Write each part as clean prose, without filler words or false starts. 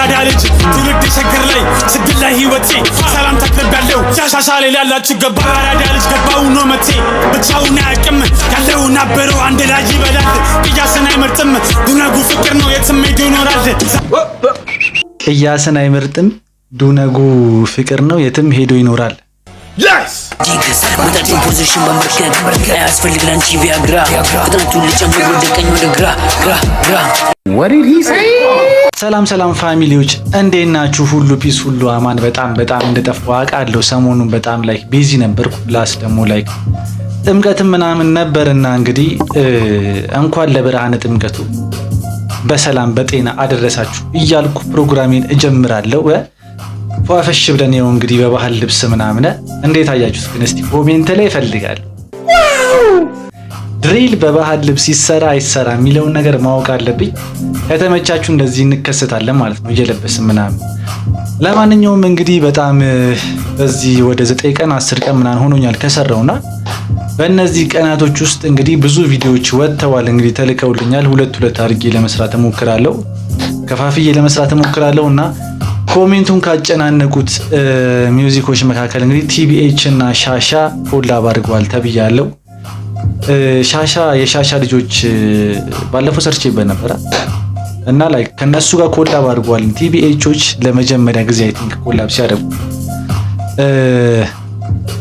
አራዳ ልጅ ትውልድ ሸገር ላይ ስግል ላይ ህይወቴ ሰላም ተከበለው ሻሻሌ ያላችሁ ገባ አራዳ ልጅ ገባው ነው መቴ ብቻውን አያውቅም ያለው ናበረው አንድ ላይ ይበላል ቅያስን አይመርጥም ዱነጉ ፍቅር ነው የትም ሄዶ ይኖራል ቅያስን አይመርጥም ዱነጉ ፍቅር ነው የትም ሄዶ ይኖራል Yes! ወጣቱን ፖዚሽን በመርከት አያስፈልግ ላንቺ ቪያግራ ፍጥነቱን ልጨምር ወደ ቀኝ ወደ ግራ ግራ What did he say? ሰላም ፋሚሊዎች እንዴት ናችሁ? ሁሉ ፒስ ሁሉ አማን። በጣም እንደጠፋው አውቃለሁ። ሰሞኑን በጣም ላይክ ቢዚ ነበርኩ። ፕላስ ደግሞ ላይክ ጥምቀትም ምናምን ነበርና እንግዲህ እንኳን ለብርሃነ ጥምቀቱ በሰላም በጤና አደረሳችሁ እያልኩ ፕሮግራሜን እጀምራለሁ። ፏፈሽ ብለን ነው እንግዲህ በባህል ልብስ ምናምን እንዴት አያችሁት? ግን እስቲ ኮሜንት ላይ እፈልጋለሁ። ድሪል በባህል ልብስ ይሰራ አይሰራ የሚለውን ነገር ማወቅ አለብኝ። ከተመቻችሁ እንደዚህ እንከሰታለን ማለት ነው እየለበስን ምናምን። ለማንኛውም እንግዲህ በጣም በዚህ ወደ 9 ቀን 10 ቀን ምናምን ሆኖኛል ከሰራውና በእነዚህ ቀናቶች ውስጥ እንግዲህ ብዙ ቪዲዮዎች ወጥተዋል። እንግዲህ ተልከውልኛል። ሁለት አድርጌ ለመስራት እሞክራለሁ፣ ከፋፍዬ ለመስራት እሞክራለሁና ኮሜንቱን ካጨናነቁት ሚውዚኮች መካከል እንግዲህ ቲቢኤች እና ሻሻ ኮላብ አድርገዋል ተብያለሁ። የሻሻ ልጆች ባለፈው ሰርቼበት ነበር እና ላይክ ከነሱ ጋር ኮላብ አድርገዋል። ቲቢኤቾች ለመጀመሪያ ጊዜ አይ ቲንክ ኮላብ ሲያደርጉ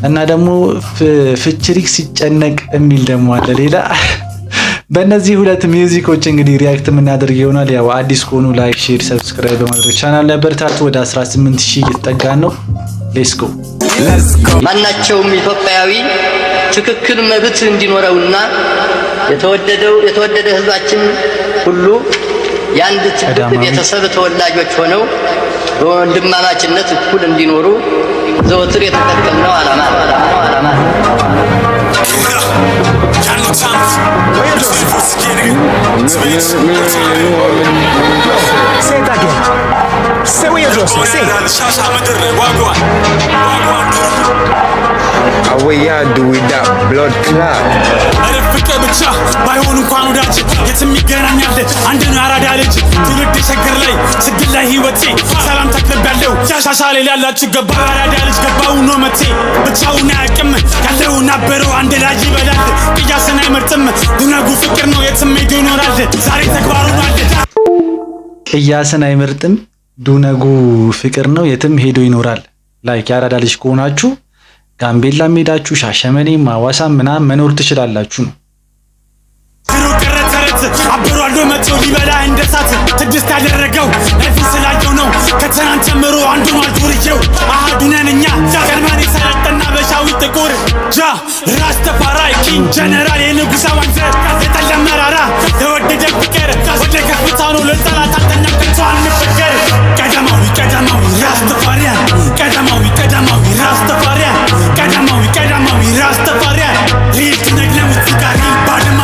እና ደግሞ ፍችሪክ ሲጨነቅ የሚል ደግሞ አለ ሌላ። በእነዚህ ሁለት ሚውዚኮች እንግዲህ ሪያክት የምናደርግ ይሆናል። ያው አዲስ ከሆኑ ላይክ፣ ሼር፣ ሰብስክራይብ በማድረግ ቻናል ነበርታቱ። ወደ 18000 እየተጠጋን ነው። ሌትስ ጎ። ማናቸውም ኢትዮጵያዊ ትክክል መብት እንዲኖረውና የተወደደ ህዝባችን ሁሉ የአንድ ትልቅ ቤተሰብ ተወላጆች ሆነው በወንድማማችነት እኩል እንዲኖሩ ዘወትር የተከተልነው ዓላማ Say that again. Say what you're just saying. How we are do with that blood clot? አረፍቀ ብቻ ባይሆን እንኳን ወዳጅ የትም ይገናኛል አንድ ነው አራዳ ልጅ ትውልድ ሸገር ላይ ስግል ላይ ህይወቴ ሰላም ተከበለው ሻሻሌ ያላችሁ ገባ አራዳ ልጅ ገባው ነው መቴ ብቻውን አያውቅም ያለው ናበረው አንድ ላይ ይበላል ቅያስን አይመርጥም ዱነጉ ፍቅር ነው የትም ሄዶ ይኖራል ዛሬ ተግባሩ አለ ቅያስን አይመርጥም ዱነጉ ፍቅር ነው የትም ሄዶ ይኖራል። ላይክ ያራዳ ልጅ ከሆናችሁ ጋምቤላ ሜዳችሁ ሻሸመኔም ሐዋሳም ምናምን መኖር ትችላላችሁ ነው። አብሯል መቶ ሊበላ እንደሳት ትግስት ያደረገው ለዚህ ስላየው ነው ከትናንት ጀምሮ አንዱን አልጆርየው አሃዱነንኛ ጀርመን ሰለጠና በሻዊ ጥቁር ጃ ራስተፋራይ ኪንግ ጀነራል የንጉሳ ዋንዘ የተለመራራ ተወደደ ፍቅር ወደ ከፍታ ነው ለጠላት አንተኛ ከተዋል ፍቅር ቀደማዊ ራስተፋሪያን ቀደማዊ ራስተፋሪያን ቀደማዊ ራስተፋሪያን ሪት ነግለም ጽጋሪ ባድማ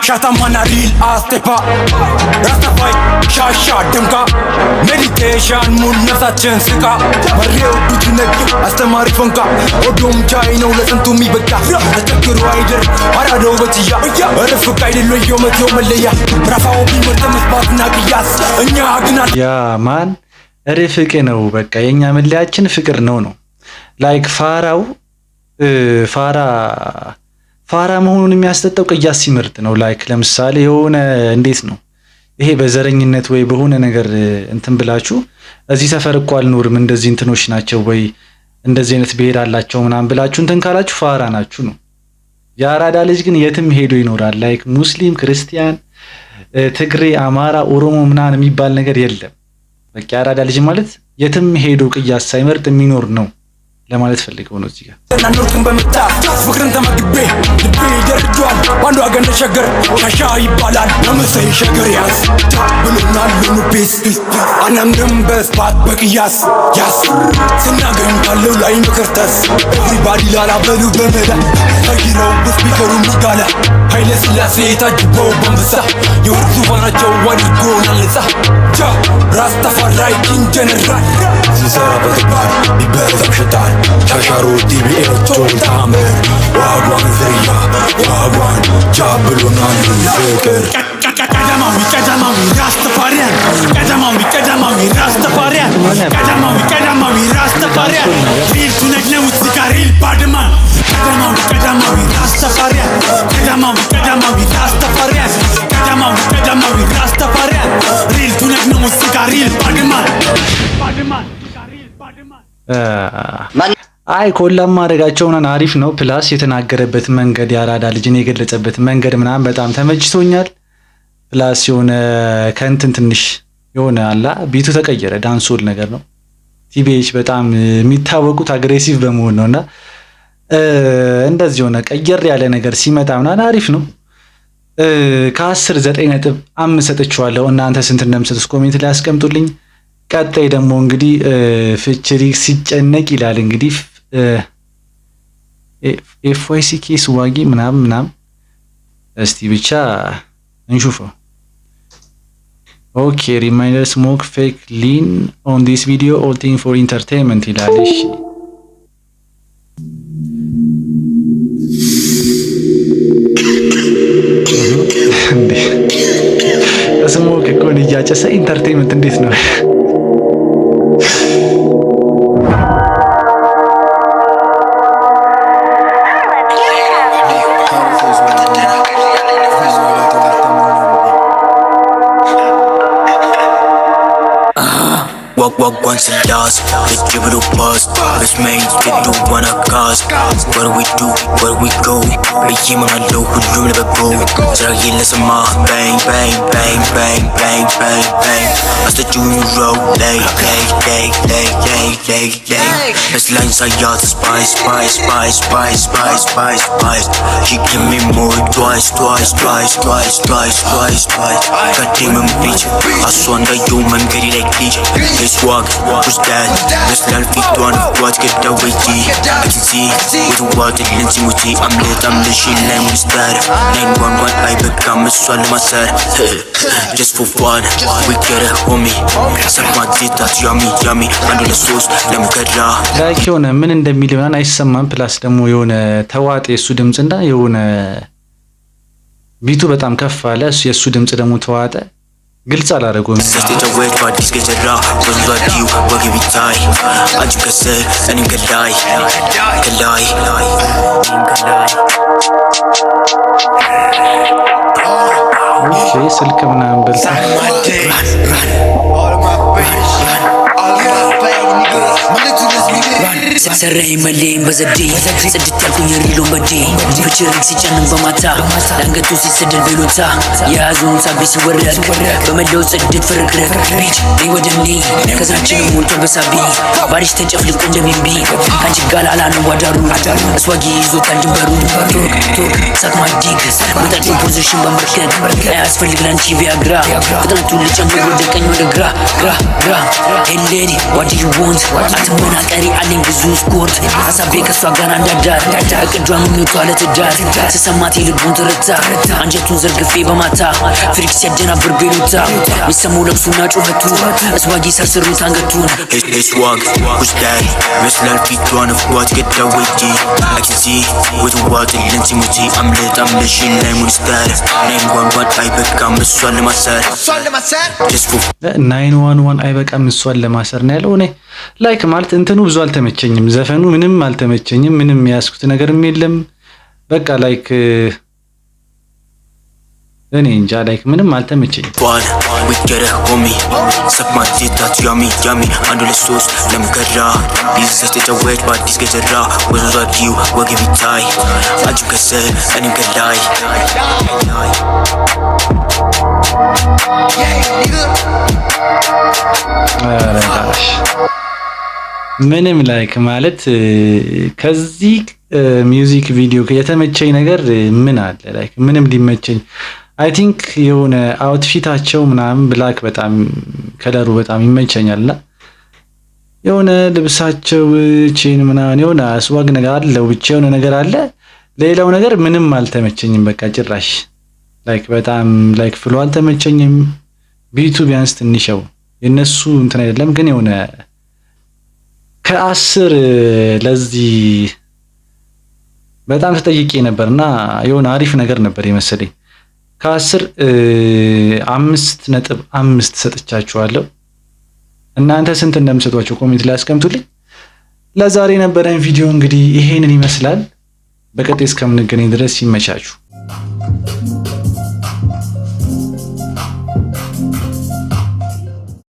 Shata mana real astepa Rastafai shasha demka Meditation mun nafsachin sika Marreu dujinek astamari funka Odum chai no listen to me beka Atakuru aider arado batiya Arifuk aidelo yomet yomaleya Rafao bimertem isbat nakiyas Anya agna ያ ማን ርፍቅ ነው በቃ የኛ መለያችን ፍቅር ነው ላይክ ፋራ መሆኑን የሚያስጠጣው ቅያስ ሲመርጥ ነው። ላይክ ለምሳሌ የሆነ እንዴት ነው ይሄ በዘረኝነት ወይ በሆነ ነገር እንትን ብላችሁ እዚህ ሰፈር እኮ አልኖርም እንደዚህ እንትኖች ናቸው ወይ እንደዚህ አይነት ብሄር አላቸው ምናምን ብላችሁ እንትን ካላችሁ ፋራ ናችሁ ነው። የአራዳ ልጅ ግን የትም ሄዶ ይኖራል። ላይክ ሙስሊም፣ ክርስቲያን፣ ትግሬ፣ አማራ፣ ኦሮሞ ምናምን የሚባል ነገር የለም። በቃ የአራዳ ልጅ ማለት የትም ሄዶ ቅያስ ሳይመርጥ የሚኖር ነው ለማለት ፈልገው ነው እዚህ ጋር እናንተን በመጣ ፍቅርን ተመግቤ ልቤ ደርጇል ባንዱ አገር ሸገር ሻሻ ይባላል ለምሰይ ሸገር ያስ ብሎናል ሉኑፒስ አናምንም በስባት በቅያስ ያስ ስናገኝ ካለው ላይ መከርተስ ኤቭሪባዲ ላላ በሉ በመዳ ታይነው በስፒከሩ ሚጋላ ኃይለ ሥላሴ ታጅበው በንበሳ የወርቅ ዙፋናቸው ወድጎናል ነፃ ጃ ራስተፋራይ ኪንግ ጀነራል ሲሰራ በተግባር ይበዛም ሸጣን ሻሻሮ ዲቢኤቶ ታምር ዋጓን ዝርያ ዋጓን ጃብሎናል ፍቅር ቀዳማዊ ራስተፋሪያን ቀዳማዊ ራስተፋሪያን ቀዳማዊ ራስተፋሪያን ሪል ቱነግነው ሲጋሪል ባድማን ቀዳማዊ ራስተፋሪያን ቀዳማዊ ራስተፋሪያን ቀዳማዊ ራስተፋሪያን ሪል ቱነግነው ሲጋሪል ባድማን አይ ኮላም ማድረጋቸው አሪፍ ነው። ፕላስ የተናገረበት መንገድ ያራዳ ልጅን የገለጸበት መንገድ ምናምን በጣም ተመችቶኛል። ፕላስ የሆነ ከንትን ትንሽ የሆነ አላ ቢቱ ተቀየረ፣ ዳንሶል ነገር ነው። ቲቢኤች በጣም የሚታወቁት አግሬሲቭ በመሆን ነውና እንደዚህ ሆነ ቀየር ያለ ነገር ሲመጣ ምናምን አሪፍ ነው። ከ10 9.5 ሰጥቼዋለሁ። እናንተ ስንት እንደምትሰጡት ኮሜንት ላይ አስቀምጡልኝ። ቀጣይ ደግሞ እንግዲህ ፍቺሪክ ሲጨነቅ ይላል እንግዲህ ኤፍዋይሲኬ ስዋጊ ምናምን እስቲ ብቻ እንሹፈው። ኦኬ ሪማይንደር ስሞክ ፌክ ሊን ኦን ዲስ ቪዲዮ ኦል ቲንግ ፎር ኢንተርቴይንመንት ይላል። እሺ ስሞክ እኮ እያጨሰ ኢንተርቴይንመንት እንዴት ነው? Walk once and lost, let's give it a buzz. Let's make it do one of cars. What do we do? Where do we go? Begin on a low, who do never go? Try to listen, ma. Bang, bang, bang, bang, bang, bang, bang. As the junior roll, lay. As lines are yours, spice. She give me more twice. God damn it, bitch. I swan the human, get it like DJ. This walk, who's that? This land feet one, what get away G? I can see, with the water, lensing with G. I'm the shit line with star. 911, I become a swallow myself. Just for fun, we get it, homie. Suck my teeth, that's yummy. Under the sauce, let me get raw. ላይክ የሆነ ምን እንደሚል ምናምን አይሰማም። ፕላስ ደግሞ የሆነ ተዋጤ የሱ ድምጽና የሆነ ቢቱ በጣም ከፍ አለ። የሱ ድምጽ ደግሞ ተዋጠ። ግልጽ አላደረገውም። ስትተወት በአዲስ ገጀራ ወንዟዲው ወገብ ይታይ አንቺ ከስር እኔም ከላይ ኦኬ ስልክ ምናምን በልታ ሰራይ መለይም በዘዴ ጽድት ያልኩኝ ሪሎን በዴ ፍቺሪክ ሲጨንም በማታ ለአንገቱ ሲሰደድ ቤሎታ የያዙን ሳቢ ሲወረድ በመለው ጽድት ፍርክርክ ቢች ነይ ወደኔ ከዛችንም ሞልቷል በሳቢ ባሪሽ ተንጨፍልቆ እንደቢንቢ ከአንቺ ጋር አላንዋዳሩ አስዋጊ ይዞታል ድንበሩ ቶክ ሳክማ ዲክ ወጣት ፖዚሽን በመርከት አያስፈልግ ላንቺ ቪያግራ ፍጥነቱን ልጨምር ወደ ቀኝ ወደ ግራ ሄይ ሌዲ ዋት ዱ ዩ ዋንት አትመናቀሪ አለኝ ብዙ ስፖርት ሀሳቤ ከሷ ጋር እንዳዳር እቅዷ ምኞቷ ለትዳር ስሰማት የልቡን ትርታ አንጀቱን ዘርግፌ በማታ ፍሪክ ሲያደናብር ቤሉታ ሚሰማው ለቅሱና ጩኸቱ እስዋጊ ሰርስሩት አንገቱን Swag, who's that? Wrestler feet one of what get away G. I can see with the water lensing with G. I'm the shit name with star. 911 I become a swallow myself. Just for 911 አይበቃም እሷን ለማሰር ነው ያለው። እኔ ላይክ ማለት እንትኑ ብዙ አልተመቸኝም። ዘፈኑ ምንም አልተመቸኝም። ምንም ያስኩት ነገርም የለም። በቃ ላይክ እኔ እንጃ ላይክ ምንም አልተመቸኝም። one, we get it homie. Suck my teeth, that's yummy. Under the sauce, let me get raw. This is just a wedge, but this gets a raw. When I got you, we'll give it tie. I just can say, and you can die. ምንም ላይክ ማለት ከዚህ ሚውዚክ ቪዲዮ የተመቸኝ ነገር ምን አለ? ላይክ ምንም ሊመቸኝ አይ ቲንክ የሆነ አውትፊታቸው ምናምን ብላክ በጣም ከለሩ በጣም ይመቸኛልና የሆነ ልብሳቸው ቼን ምናምን የሆነ አስዋግ ነገር አለው ብቻ የሆነ ነገር አለ። ሌላው ነገር ምንም አልተመቸኝም። በቃ ጭራሽ ላይክ በጣም ላይክ ፍሎ አልተመቸኝም። ቢቱ ቢያንስ ትንሽው የነሱ እንትን አይደለም ግን የሆነ ከ10 ለዚህ በጣም ተጠይቄ ነበርና የሆነ አሪፍ ነገር ነበር የመሰለኝ። ከ10 5.5 ሰጥቻችኋለሁ። እናንተ ስንት እንደምሰጧቸው ኮሜንት ላይ አስቀምጡልኝ። ለዛሬ ነበረን ቪዲዮ እንግዲህ ይሄንን ይመስላል። በቀጣይ እስከምንገናኝ ድረስ ይመቻችሁ።